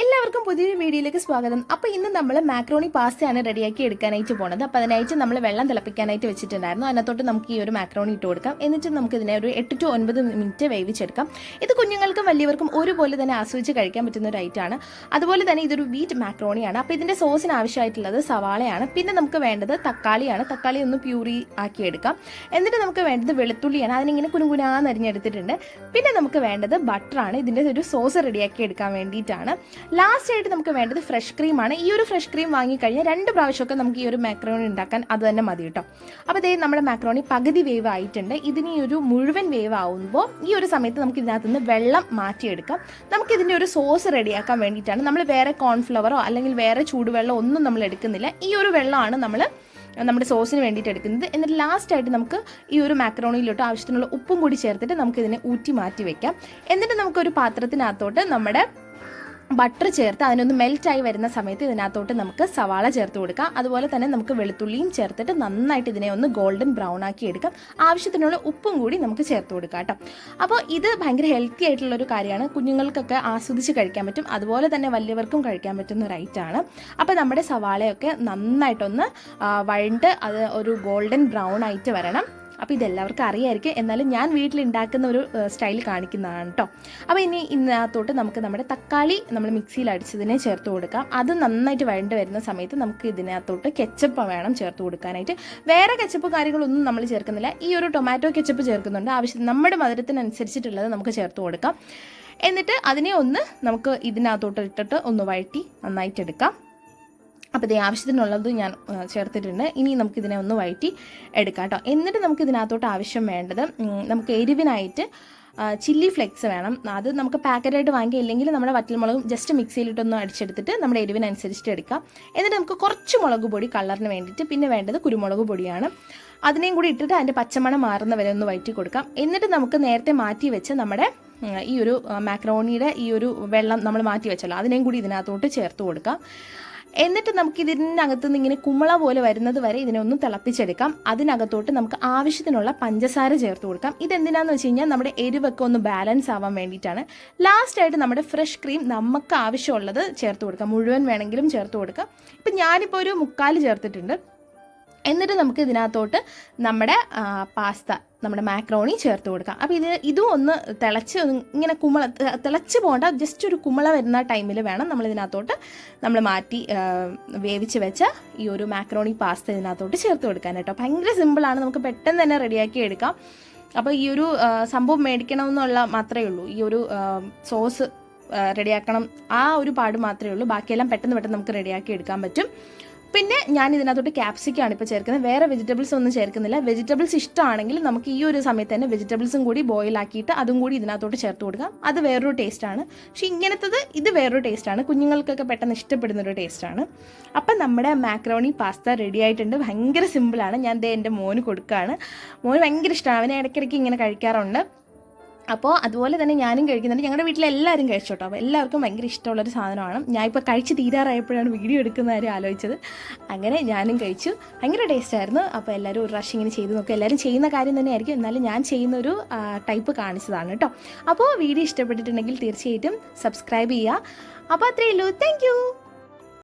എല്ലാവർക്കും പുതിയൊരു വീഡിയോയിലേക്ക് സ്വാഗതം. അപ്പോൾ ഇന്ന് നമ്മൾ മാക്രോണി പാസ്തയാണ് റെഡിയാക്കി എടുക്കാനായിട്ട് പോകുന്നത്. അപ്പോൾ അതിനായിട്ട് നമ്മൾ വെള്ളം തിളപ്പിക്കാനായിട്ട് വെച്ചിട്ടുണ്ടായിരുന്നു. അതിനകത്തോട്ട് നമുക്ക് ഈ ഒരു മാക്രോണി ഇട്ട് കൊടുക്കാം. എന്നിട്ട് നമുക്ക് ഇതിനെ ഒരു 8 to 9 മിനിറ്റ് വേവിച്ചെടുക്കാം. ഇത് കുഞ്ഞുങ്ങൾക്കും വലിയവർക്കും ഒരുപോലെ തന്നെ ആസ്വദിച്ച് കഴിക്കാൻ പറ്റുന്ന ഒരു ഐറ്റമാണ്. അതുപോലെ തന്നെ ഇതൊരു വീറ്റ് മാക്രോണിയാണ്. അപ്പോൾ ഇതിൻ്റെ സോസിന് ആവശ്യമായിട്ടുള്ളത് സവാളയാണ്. പിന്നെ നമുക്ക് വേണ്ടത് തക്കാളിയാണ്. തക്കാളി ഒന്ന് പ്യൂറി ആക്കി എടുക്കാം. എന്നിട്ട് നമുക്ക് വേണ്ടത് വെളുത്തുള്ളിയാണ്. അതിനിങ്ങനെ കുനുകുനാന്ന് അരിഞ്ഞെടുത്തിട്ടുണ്ട്. പിന്നെ നമുക്ക് വേണ്ടത് ബട്ടറാണ്. ഇതിൻ്റെ ഒരു സോസ് റെഡിയാക്കി എടുക്കാൻ വേണ്ടിയിട്ടാണ്. ലാസ്റ്റ് ആയിട്ട് നമുക്ക് വേണ്ടത് ഫ്രഷ് ക്രീമാണ്. ഈ ഒരു ഫ്രഷ് ക്രീം വാങ്ങിക്കഴിഞ്ഞാൽ 2 പ്രാവശ്യമൊക്കെ നമുക്ക് ഈ ഒരു മാക്രോണി ഉണ്ടാക്കാൻ അത് തന്നെ മതി കേട്ടോ. അപ്പോൾ ഇതേ നമ്മുടെ മാക്രോണി പകുതി വേവ് ആയിട്ടുണ്ട്. ഇതിന് ഒരു മുഴുവൻ വേവ് ആവുമ്പോൾ ഈ ഒരു സമയത്ത് നമുക്ക് ഇതിനകത്ത് നിന്ന് വെള്ളം മാറ്റിയെടുക്കാം. നമുക്കിതിൻ്റെ ഒരു സോസ് റെഡിയാക്കാൻ വേണ്ടിയിട്ടാണ്. നമ്മൾ വേറെ കോൺഫ്ലവറോ അല്ലെങ്കിൽ വേറെ ചൂടുവെള്ളമോ ഒന്നും നമ്മൾ എടുക്കുന്നില്ല. ഈ ഒരു വെള്ളമാണ് നമ്മുടെ സോസിന് വേണ്ടിയിട്ട് എടുക്കുന്നത്. എന്നിട്ട് ലാസ്റ്റായിട്ട് നമുക്ക് ഈ ഒരു മാക്രോണിയിലോട്ട് ആവശ്യത്തിനുള്ള ഉപ്പും കൂടി ചേർത്തിട്ട് നമുക്കിതിനെ ഊറ്റി മാറ്റി വെക്കാം. എന്നിട്ട് നമുക്കൊരു പാത്രത്തിനകത്തോട്ട് നമ്മുടെ ബട്ടർ ചേർത്ത് അതിനൊന്ന് മെൽറ്റായി വരുന്ന സമയത്ത് ഇതിനകത്തോട്ട് നമുക്ക് സവാള ചേർത്ത് കൊടുക്കാം. അതുപോലെ തന്നെ നമുക്ക് വെളുത്തുള്ളിയും ചേർത്തിട്ട് നന്നായിട്ട് ഇതിനെ ഒന്ന് ഗോൾഡൻ ബ്രൗൺ ആക്കി എടുക്കാം. ആവശ്യത്തിനുള്ള ഉപ്പും കൂടി നമുക്ക് ചേർത്ത് കൊടുക്കാം കേട്ടോ. അപ്പോൾ ഇത് ഭയങ്കര ഹെൽത്തി ആയിട്ടുള്ളൊരു കാര്യമാണ്. കുഞ്ഞുങ്ങൾക്കൊക്കെ ആസ്വദിച്ച് കഴിക്കാൻ പറ്റും. അതുപോലെ തന്നെ വലിയവർക്കും കഴിക്കാൻ പറ്റുന്ന ഒരു ഐറ്റമാണ്. അപ്പോൾ നമ്മുടെ സവാളയൊക്കെ നന്നായിട്ടൊന്ന് വഴണ്ട് അത് ഒരു ഗോൾഡൻ ബ്രൗൺ ആയിട്ട് വരണം. അപ്പോൾ ഇതെല്ലാവർക്കും അറിയായിരിക്കും. എന്നാലും ഞാൻ വീട്ടിലുണ്ടാക്കുന്ന ഒരു സ്റ്റൈൽ കാണിക്കുന്നതാണ് കേട്ടോ. അപ്പോൾ ഇനി ഇതിനകത്തോട്ട് നമുക്ക് നമ്മുടെ തക്കാളി നമ്മൾ മിക്സിയിൽ അടിച്ചതിനെ ചേർത്ത് കൊടുക്കാം. അത് നന്നായിട്ട് വഴണ്ട് വരുന്ന സമയത്ത് നമുക്ക് ഇതിനകത്തോട്ട് കെച്ചപ്പ് വേണം ചേർത്ത് കൊടുക്കാനായിട്ട്. വേറെ കെച്ചപ്പ് കാര്യങ്ങളൊന്നും നമ്മൾ ചേർക്കുന്നില്ല. ഈ ഒരു ടൊമാറ്റോ കെച്ചപ്പ് ചേർക്കുന്നുണ്ട്. ആവശ്യം നമ്മുടെ മധുരത്തിനനുസരിച്ചിട്ടുള്ളത് നമുക്ക് ചേർത്ത് കൊടുക്കാം. എന്നിട്ട് അതിനെ ഒന്ന് നമുക്ക് ഇതിനകത്തോട്ട് ഇട്ടിട്ട് ഒന്ന് വഴറ്റി നന്നായിട്ടെടുക്കാം. അപ്പോൾ ഇത് ആവശ്യത്തിനുള്ളത് ഞാൻ ചേർത്തിട്ടുണ്ട്. ഇനി നമുക്കിതിനെ ഒന്ന് വഴറ്റി എടുക്കാം കേട്ടോ. എന്നിട്ട് നമുക്ക് ഇതിനകത്തോട്ട് ആവശ്യം വേണ്ടത് നമുക്ക് എരിവിനായിട്ട് ചില്ലി ഫ്ലെക്സ് വേണം. അത് നമുക്ക് പാക്കറ്റായിട്ട് വാങ്ങിയില്ലെങ്കിൽ നമ്മുടെ വറ്റൽമുളകും ജസ്റ്റ് മിക്സിയിലിട്ടൊന്ന് അടിച്ചെടുത്തിട്ട് നമ്മുടെ എരിവിനനുസരിച്ചിട്ട് എടുക്കാം. എന്നിട്ട് നമുക്ക് കുറച്ച് മുളക് പൊടി കളറിന് വേണ്ടിയിട്ട്, പിന്നെ വേണ്ടത് കുരുമുളക് പൊടിയാണ്. അതിനെയും കൂടി ഇട്ടിട്ട് അതിൻ്റെ പച്ചമണം മാറുന്ന വരെ ഒന്ന് വഴറ്റി കൊടുക്കാം. എന്നിട്ട് നമുക്ക് നേരത്തെ മാറ്റി വെച്ച് നമ്മുടെ ഈ ഒരു മാക്രോണിയുടെ ഈ ഒരു വെള്ളം നമ്മൾ മാറ്റി വെച്ചല്ലോ, അതിനെയും കൂടി ഇതിനകത്തോട്ട് ചേർത്ത് കൊടുക്കാം. എന്നിട്ട് നമുക്ക് ഇതിനകത്ത് നിന്ന് ഇങ്ങനെ കുമള പോലെ വരുന്നത് വരെ ഇതിനെ ഒന്ന് തിളപ്പിച്ചെടുക്കാം. അതിനകത്തോട്ട് നമുക്ക് ആവശ്യത്തിനുള്ള പഞ്ചസാര ചേർത്ത് കൊടുക്കാം. ഇതെന്തിനാന്ന് വെച്ച് കഴിഞ്ഞാൽ നമ്മുടെ എരിവൊക്കെ ഒന്ന് ബാലൻസ് ആവാൻ വേണ്ടിയിട്ടാണ്. ലാസ്റ്റായിട്ട് നമ്മുടെ ഫ്രഷ് ക്രീം നമുക്ക് ആവശ്യമുള്ളത് ചേർത്ത് കൊടുക്കാം. മുഴുവൻ വേണമെങ്കിലും ചേർത്ത് കൊടുക്കാം. ഇപ്പം ഞാനിപ്പോൾ ഒരു 3/4 ചേർത്തിട്ടുണ്ട്. എന്നിട്ട് നമുക്ക് ഇതിനകത്തോട്ട് നമ്മുടെ നമ്മുടെ മാക്രോണി ചേർത്ത് കൊടുക്കാം. അപ്പോൾ ഇതും ഒന്ന് ഇങ്ങനെ തിളച്ച് പോകേണ്ട, ജസ്റ്റ് ഒരു കുമള വരുന്ന ടൈമിൽ വേണം നമ്മളിതിനകത്തോട്ട് നമ്മൾ മാറ്റി വേവിച്ച് വെച്ച ഈ ഒരു മാക്രോണി പാസ്ത ഇതിനകത്തോട്ട് ചേർത്ത് കൊടുക്കാൻ കേട്ടോ. ഭയങ്കര സിമ്പിളാണ്, നമുക്ക് പെട്ടെന്ന് തന്നെ റെഡിയാക്കി എടുക്കാം. അപ്പോൾ ഈ ഒരു സംഭവം മേടിക്കണമെന്നുള്ള മാത്രമേ ഉള്ളൂ. ഈ ഒരു സോസ് റെഡിയാക്കണം, ആ ഒരു പാട് മാത്രമേ ഉള്ളൂ. ബാക്കിയെല്ലാം പെട്ടെന്ന് നമുക്ക് റെഡിയാക്കി എടുക്കാൻ പറ്റും. പിന്നെ ഞാൻ ഇതിനകത്തോട്ട് ക്യാപ്സിക്കാണ് ഇപ്പോൾ ചേർക്കുന്നത്. വേറെ വെജിറ്റബിൾസ് ഒന്നും ചേർക്കുന്നില്ല. വെജിറ്റബിൾസ് ഇഷ്ടമാണെങ്കിൽ നമുക്ക് ഈ ഒരു സമയത്ത് തന്നെ വെജിറ്റബിൾസും കൂടി ബോയിൽ ആക്കിയിട്ട് അതും കൂടി ഇതിനകത്തോട്ട് ചേർത്ത് കൊടുക്കാം. അത് വേറൊരു ടേസ്റ്റാണ്. പക്ഷേ ഇത് വേറൊരു ടേസ്റ്റാണ്. കുഞ്ഞുങ്ങൾക്കൊക്കെ പെട്ടെന്ന് ഇഷ്ടപ്പെടുന്നൊരു ടേസ്റ്റാണ്. അപ്പം നമ്മുടെ മാക്രോണി പാസ്ത റെഡി ആയിട്ടുണ്ട്. ഭയങ്കര സിമ്പിളാണ്. ഞാൻ എൻ്റെ മോന് കൊടുക്കുകയാണ്. മോന് ഭയങ്കര ഇഷ്ടമാണ്. അവനെ ഇടയ്ക്കിടയ്ക്ക് ഇങ്ങനെ കഴിക്കാറുണ്ട്. അപ്പോൾ അതുപോലെ തന്നെ ഞാനും കഴിക്കുന്നുണ്ട്. ഞങ്ങളുടെ വീട്ടിലെല്ലാവരും കഴിച്ചോട്ടോ. അപ്പോൾ എല്ലാവർക്കും ഭയങ്കര ഇഷ്ടമുള്ളൊരു സാധനമാണ്. ഞാൻ ഇപ്പോൾ കഴിച്ച് തീരാറായപ്പോഴാണ് വീഡിയോ എടുക്കുന്ന കാര്യം ആലോചിച്ചത്. അങ്ങനെ ഞാനും കഴിച്ചു. ഭയങ്കര ടേസ്റ്റായിരുന്നു. അപ്പോൾ എല്ലാവരും ഒരു പ്രാവശ്യം ഇങ്ങനെ ചെയ്ത് നോക്കുക. എല്ലാവരും ചെയ്യുന്ന കാര്യം തന്നെയായിരിക്കും, എന്നാലും ഞാൻ ചെയ്യുന്നൊരു ടൈപ്പ് കാണിച്ചതാണ് കേട്ടോ. അപ്പോൾ വീഡിയോ ഇഷ്ടപ്പെട്ടിട്ടുണ്ടെങ്കിൽ തീർച്ചയായിട്ടും സബ്സ്ക്രൈബ് ചെയ്യുക. അപ്പോൾ അത്രയേ ഉള്ളൂ. താങ്ക്